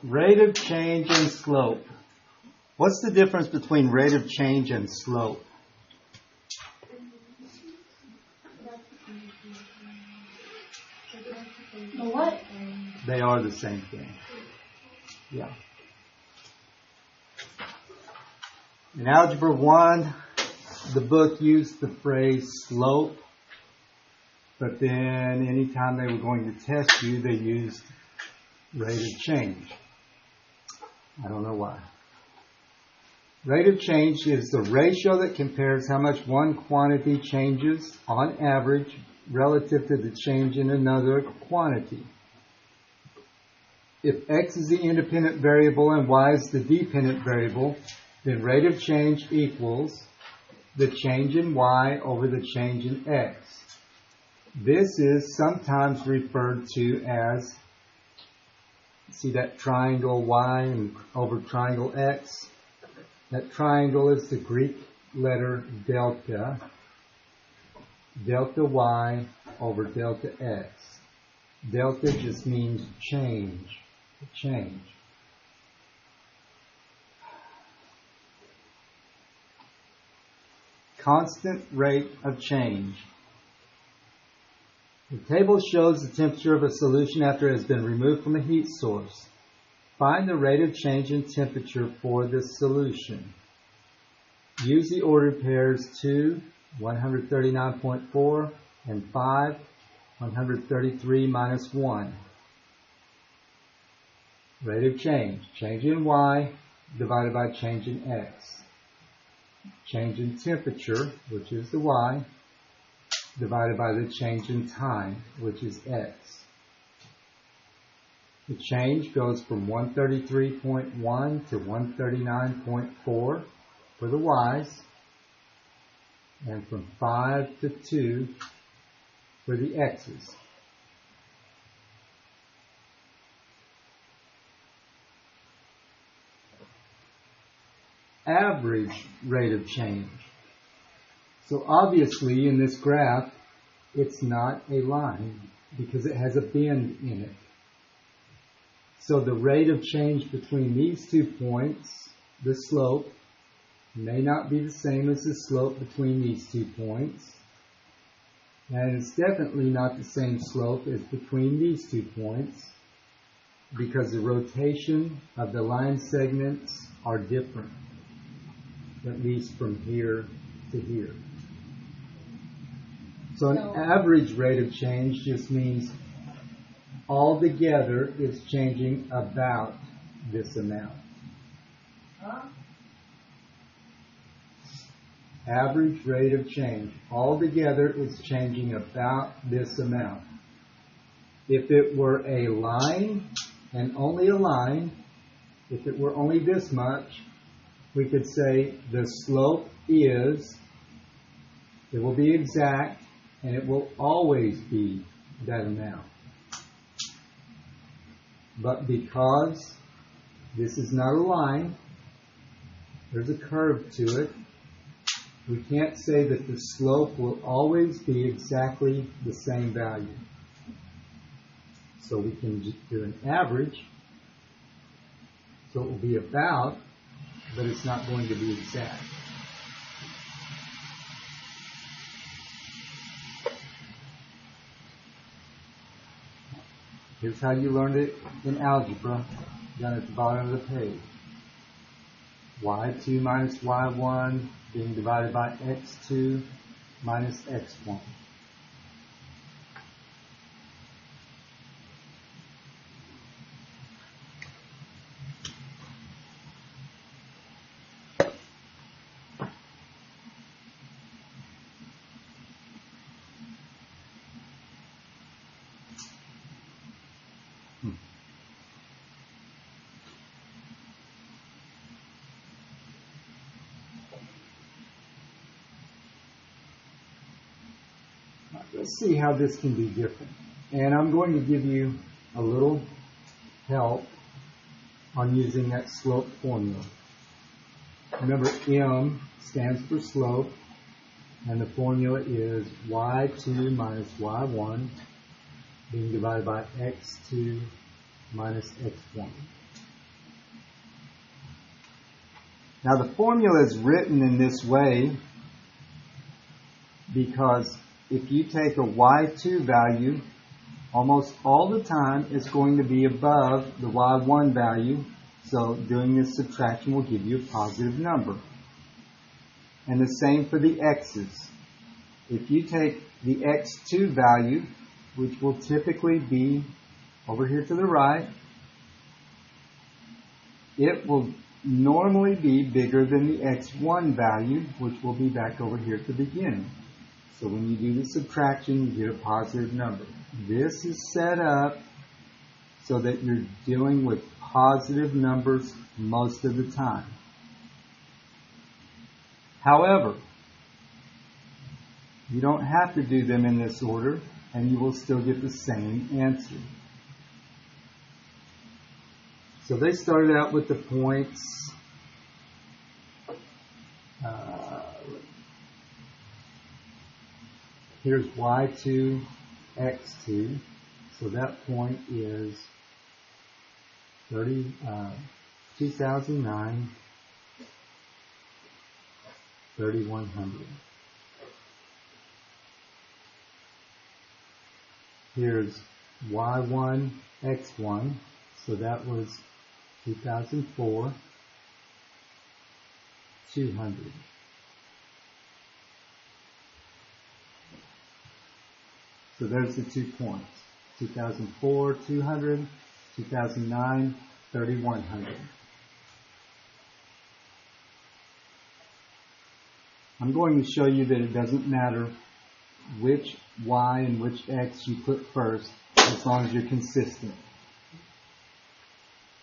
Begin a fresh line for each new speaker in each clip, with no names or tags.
Rate of change and slope. What's the difference between rate of change and slope?
The what?
They are the same thing. Yeah. In Algebra 1, the book used the phrase slope, but then anytime they were going to test you, they used rate of change. I don't know why. Rate of change is the ratio that compares how much one quantity changes on average relative to the change in another quantity. If x is the independent variable and y is the dependent variable, then rate of change equals the change in y over the change in x. This is sometimes referred to as, see that triangle y and over triangle x? That triangle is the Greek letter delta. Delta y over delta x. Delta just means change. Change. Constant rate of change. The table shows the temperature of a solution after it has been removed from a heat source. Find the rate of change in temperature for this solution. Use the ordered pairs 2, 139.4, and 5, 133 minus 1. Rate of change. Change in y divided by change in x. Change in temperature, which is the y, divided by the change in time, which is x. The change goes from 133.1 to 139.4 for the y's, and from 5 to 2 for the x's. Average rate of change. So obviously in this graph, it's not a line because it has a bend in it. So the rate of change between these 2 points, the slope, may not be the same as the slope between these 2 points. And it's definitely not the same slope as between these 2 points because the rotation of the line segments are different, at least from here to here. So an average rate of change just means all together is changing about this amount. Average rate of change all together is changing about this amount. If it were a line and only a line, if it were only this much, we could say the slope is, it will be exact, and it will always be that amount. But because this is not a line, there's a curve to it, we can't say that the slope will always be exactly the same value. So we can do an average, so it will be about, but it's not going to be exact. Here's how you learned it in algebra, down at the bottom of the page. y2 minus y1 being divided by x2 minus x1. Let's see how this can be different. And I'm going to give you a little help on using that slope formula. Remember, M stands for slope, and the formula is y2 minus y1 being divided by x2 minus x1. Now the formula is written in this way because if you take a y2 value, almost all the time it's going to be above the y1 value. So doing this subtraction will give you a positive number. And the same for the x's. If you take the x2 value, which will typically be over here to the right, it will normally be bigger than the x1 value, which will be back over here at the beginning. So when you do the subtraction, you get a positive number. This is set up so that you're dealing with positive numbers most of the time. However, you don't have to do them in this order, and you will still get the same answer. So they started out with the points. Here's y2, x2. So that point is 2009, 3100. Here's y1, x1. So that was 2004, 200. So there's the 2 points. 2004, 200, 2009, 3100. I'm going to show you that it doesn't matter which y and which x you put first, as long as you're consistent.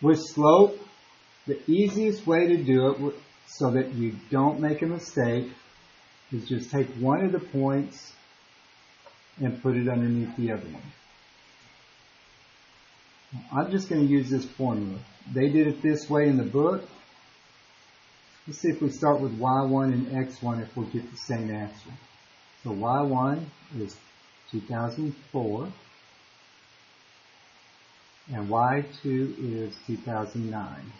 With slope, the easiest way to do it so that you don't make a mistake is just take one of the points and put it underneath the other one. I'm just going to use this formula. They did it this way in the book. Let's see if we start with y1 and x1 if we'll get the same answer. So y1 is 2004 and y2 is 2009.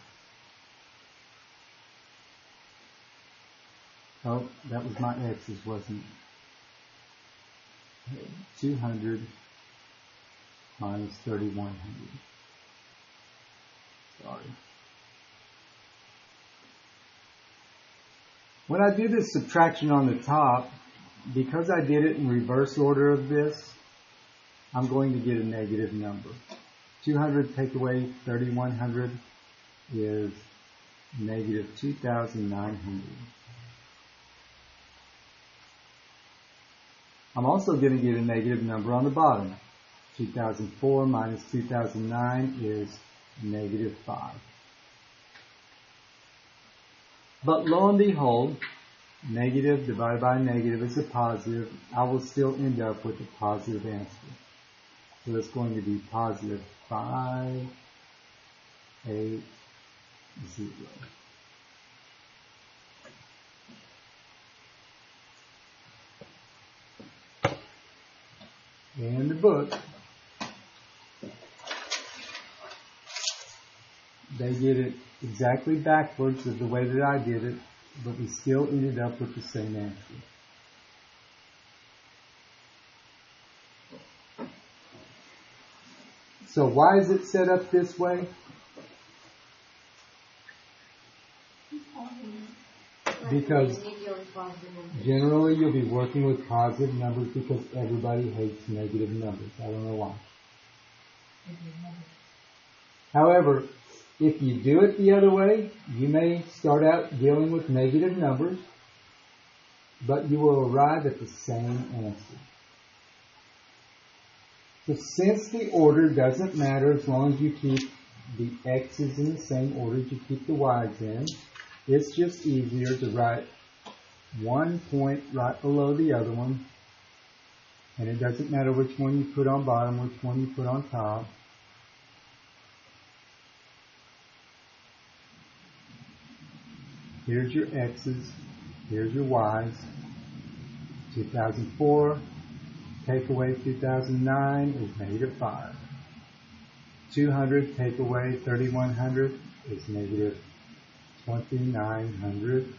Oh, that was my x's, wasn't it? 200 minus 3100. Sorry. When I do this subtraction on the top, because I did it in reverse order of this, I'm going to get a negative number. 200 take away 3100 is negative 2,900. I'm also going to get a negative number on the bottom. 2004 minus 2009 is negative 5. But lo and behold, negative divided by negative is a positive. I will still end up with a positive answer. So it's going to be positive 5, 8, 0. In the book, they did it exactly backwards of the way that I did it, but we still ended up with the same answer. So why is it set up this way? Because generally you'll be working with positive numbers because everybody hates negative numbers. I don't know why. However, if you do it the other way, you may start out dealing with negative numbers, but you will arrive at the same answer. So since the order doesn't matter as long as you keep the x's in the same order as you keep the y's in, it's just easier to write one point right below the other one, and it doesn't matter which one you put on bottom, which one you put on top. Here's your x's, here's your y's. 2004 take away 2009 is negative 5. 200 take away 3100 is negative 2900.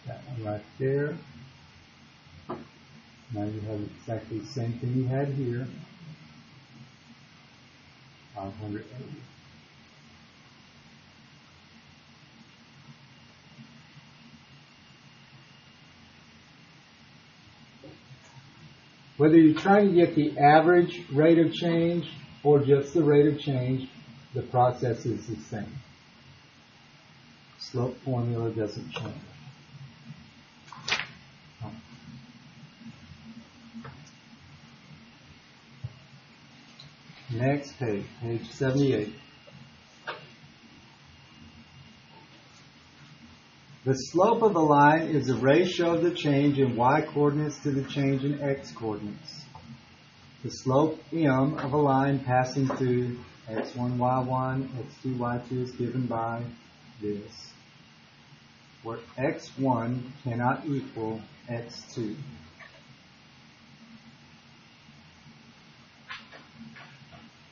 That one right there. Now you have exactly the same thing you had here. 580. Whether you're trying to get the average rate of change or just the rate of change, the process is the same. Slope formula doesn't change. Next page, page 78. The slope of a line is the ratio of the change in y coordinates to the change in x coordinates. The slope m of a line passing through x1, y1, x2, y2 is given by this, where x1 cannot equal x2.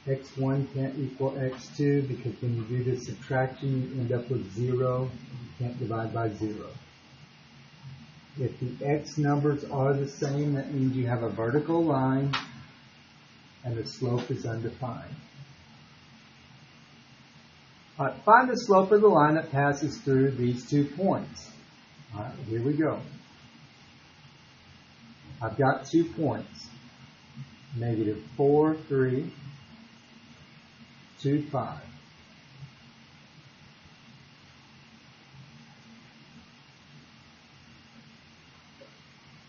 x1 can't equal x2 because when you do this subtraction, you end up with 0. You can't divide by 0. If the x numbers are the same, that means you have a vertical line and the slope is undefined. All right, find the slope of the line that passes through these 2 points. All right, here we go. I've got 2 points. -4, 3. 2, 5.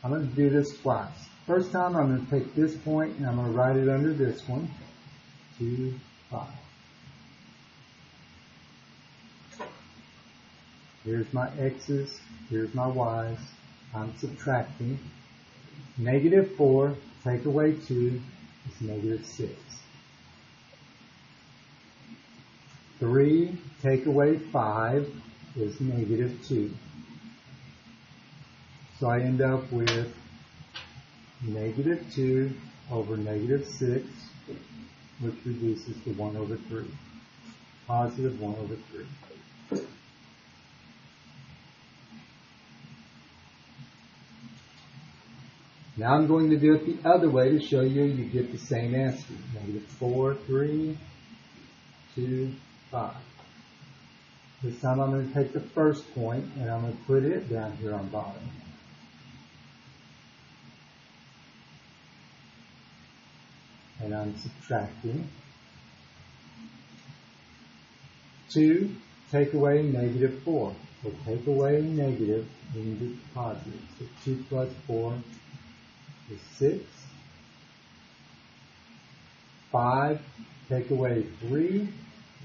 I'm going to do this twice. First time I'm going to take this point and I'm going to write it under this one. 2, 5. Here's my x's, here's my y's. I'm subtracting. -4, take away 2 is -6. 3 take away 5 is -2. So I end up with -2 over -6, which reduces to 1/3. Positive 1/3. Now I'm going to do it the other way to show you get the same answer. -4, 3, 2, 5. This time I'm going to take the first point and I'm going to put it down here on bottom. And I'm subtracting. 2, take away -4. So take away negative into positive. So 2 plus 4 is 6. 5, take away 3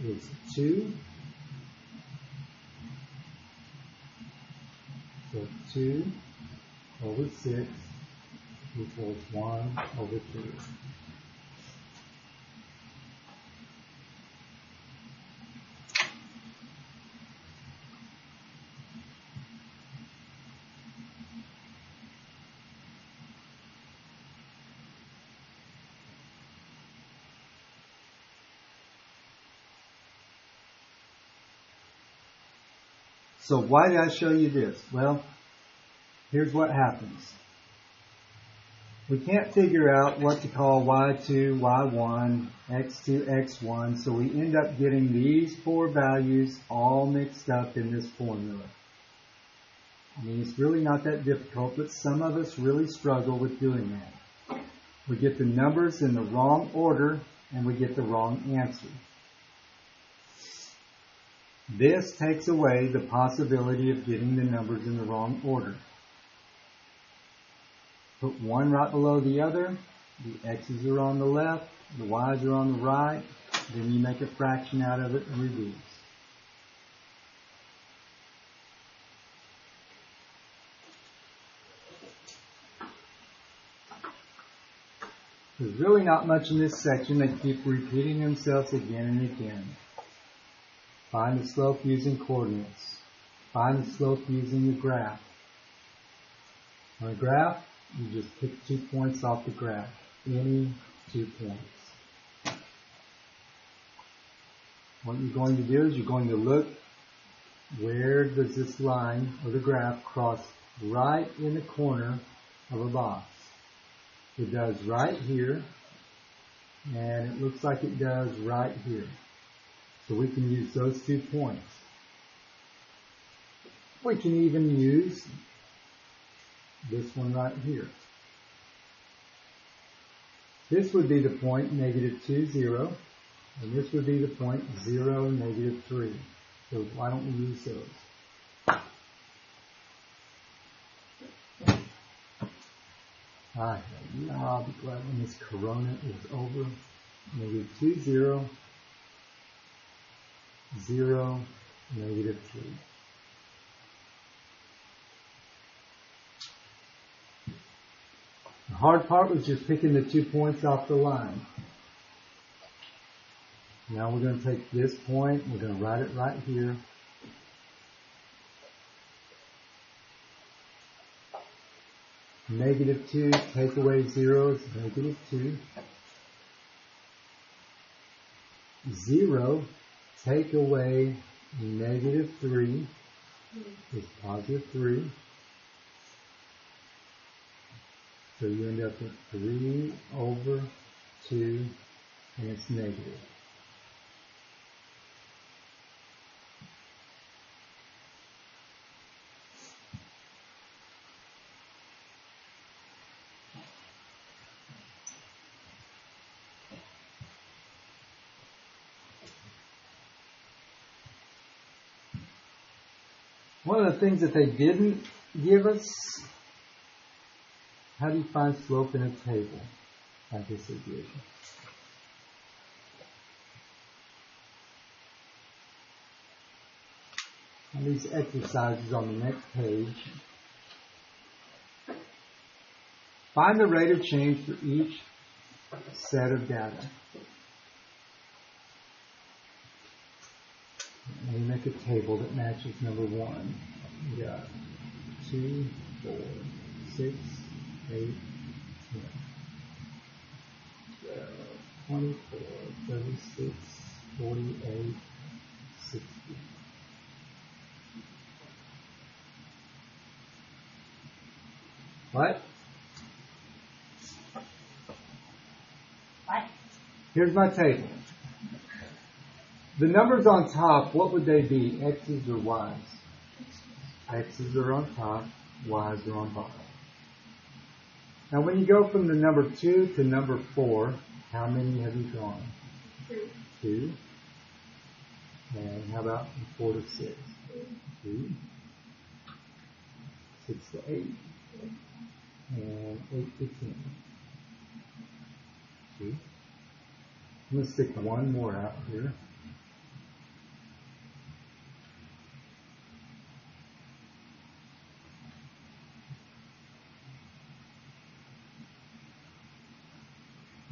is 2. So 2 over 6 equals 1/3. So why did I show you this? Well, here's what happens. We can't figure out what to call y2, y1, x2, x1, so we end up getting these 4 values all mixed up in this formula. I mean, it's really not that difficult, but some of us really struggle with doing that. We get the numbers in the wrong order, and we get the wrong answer. This takes away the possibility of getting the numbers in the wrong order. Put one right below the other. The x's are on the left, the y's are on the right. Then you make a fraction out of it and reduce. There's really not much in this section. They keep repeating themselves again and again. Find the slope using coordinates. Find the slope using a graph. On a graph, you just pick 2 points off the graph. Any 2 points. what you're going to do is you're going to look where does this line or the graph cross right in the corner of a box. It does right here, and it looks like it does right here. So we can use those 2 points. We can even use this one right here. This would be the point -2, 0, and this would be the point 0, -3. So why don't we use those? I'll be glad when this corona is over. -2, 0, 0, -3. The hard part was just picking the 2 points off the line. Now we're going to take this point, we're going to write it right here. -2, take away 0 is -2. 0, take away -3 is +3. So you end up with 3 over 2, and it's negative. One of the things that they didn't give us, how do you find slope in a table? I guess they did. And these exercises on the next page. Find the rate of change for each set of data. And we make a table that matches number 1. We got 2, 4, 6, 8, 10, 12, 24, 36, 48, 60. What? Here's my table. The numbers on top, what would they be? X's or Y's? X's are on top, Y's are on bottom. Now when you go from the number 2 to number 4, how many have you drawn?
2.
2. And how about from 4 to 6? 2. 6 to 8. And 8 to 10. 2. I'm going to stick one more out here.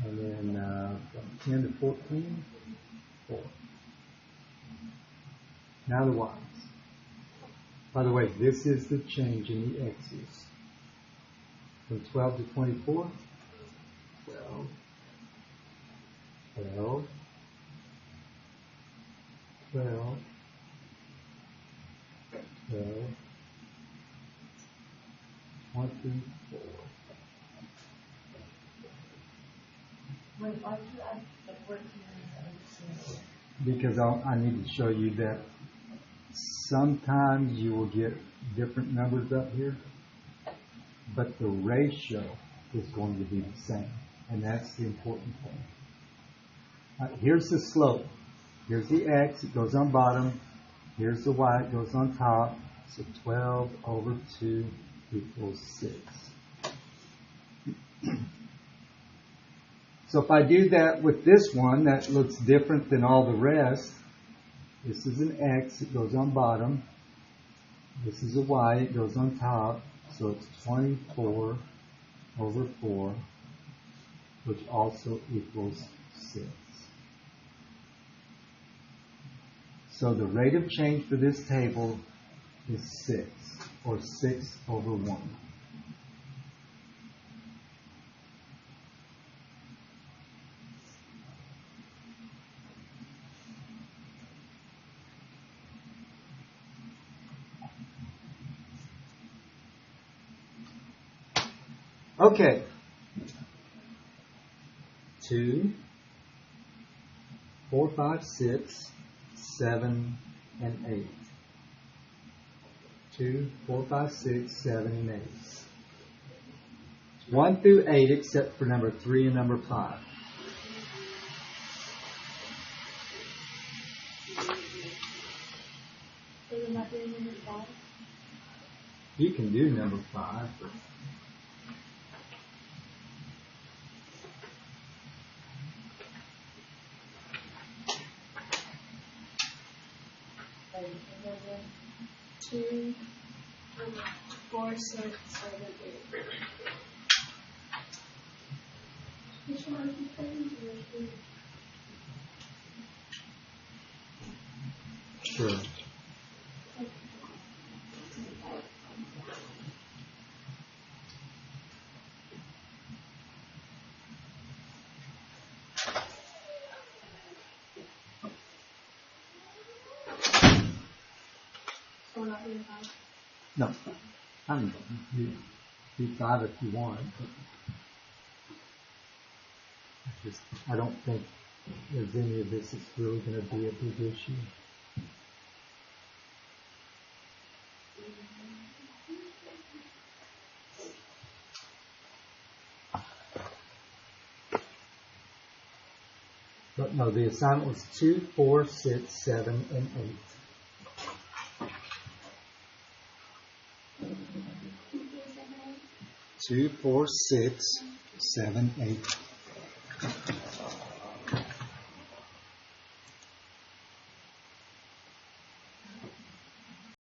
And then from 10 to 14, 4. Now the Y's. By the way, this is the change in the X's. From 12 to 24, 12, 12, 12, 12, 24.
Wait, why do you add the 14
Because I need to show you that sometimes you will get different numbers up here, but the ratio is going to be the same, and that's the important thing. Here's the slope. Here's the X, it goes on bottom. Here's the Y, it goes on top. So 12 over 2 equals 6. So if I do that with this one, that looks different than all the rest. This is an X, it goes on bottom. This is a Y, it goes on top. So it's 24 over 4, which also equals 6. So the rate of change for this table is 6, or 6 over 1. Okay. 2, 4, 5, 6, 7, and 8. 2, 4, 5, 6, 7, and 8. 1 through 8 except for number 3 and number 5.
So we're not doing number 5?
You can do number 5.
And then 2, 4, 6, 7, 8. Which one are you playing?
Sure.
So we're not doing 5?
No. I'm do 5 if you want. But I don't think there's any of this that's really going to be a big issue. But no, the assignment was 2, 4, 6, 7, and 8. 2, 4, 6, 7, 8.